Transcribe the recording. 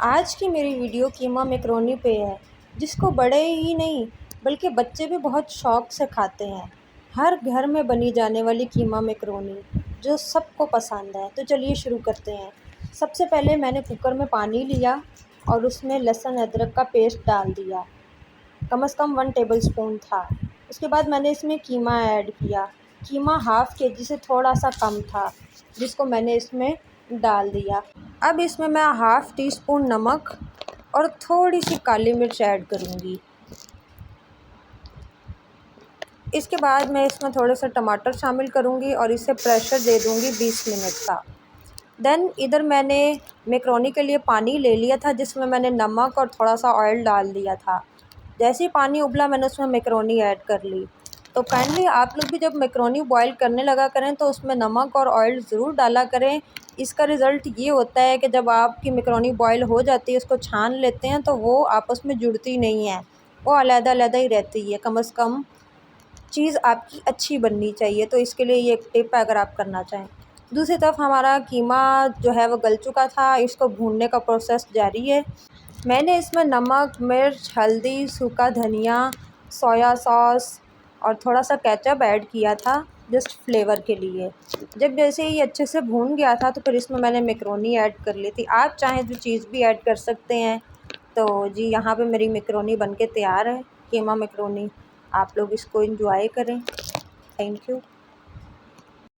आज की मेरी वीडियो कीमा मैकरोनी पे है, जिसको बड़े ही नहीं बल्कि बच्चे भी बहुत शौक़ से खाते हैं। हर घर में बनी जाने वाली कीमा मैकरोनी जो सबको पसंद है। तो चलिए शुरू करते हैं। सबसे पहले मैंने कुकर में पानी लिया और उसमें लहसुन अदरक का पेस्ट डाल दिया। कम से कम 1 टेबलस्पून था। उसके बाद मैंने इसमें कीमा ऐड किया। कीमा हाफ़ केजी से थोड़ा सा कम था, जिसको मैंने इसमें डाल दिया। अब इसमें मैं हाफ़ टी स्पून नमक और थोड़ी सी काली मिर्च ऐड करूँगी। इसके बाद मैं इसमें थोड़े से टमाटर शामिल करूँगी और इसे प्रेशर दे दूँगी 20 मिनट का। देन इधर मैंने मैकरोनी के लिए पानी ले लिया था, जिसमें मैंने नमक और थोड़ा सा ऑयल डाल दिया था। जैसे ही पानी उबला मैंने उसमें मैकरोनी ऐड कर ली। तो काइंडली आप लोग भी जब मैकरोनी बॉईल करने लगा करें तो उसमें नमक और ऑयल ज़रूर डाला करें। इसका रिज़ल्ट ये होता है कि जब आपकी मैकरोनी बॉईल हो जाती है, उसको छान लेते हैं तो वो आपस में जुड़ती नहीं है, वो अलग-अलग ही रहती है। कम से कम चीज़ आपकी अच्छी बननी चाहिए, तो इसके लिए ये एक टिप है अगर आप करना चाहें। दूसरी तरफ हमारा कीमा जो है वो गल चुका था, इसको भूनने का प्रोसेस जारी है। मैंने इसमें नमक, मिर्च, हल्दी, सूखा धनिया, सोया सॉस और थोड़ा सा केचप ऐड किया था जस्ट फ्लेवर के लिए। जब जैसे ही अच्छे से भून गया था तो फिर इसमें मैंने मैकरोनी ऐड कर ली थी। आप चाहें तो चीज़ भी ऐड कर सकते हैं। तो जी यहाँ पे मेरी मैकरोनी बनके तैयार है, कीमा मैकरोनी। आप लोग इसको एंजॉय करें। Thank you.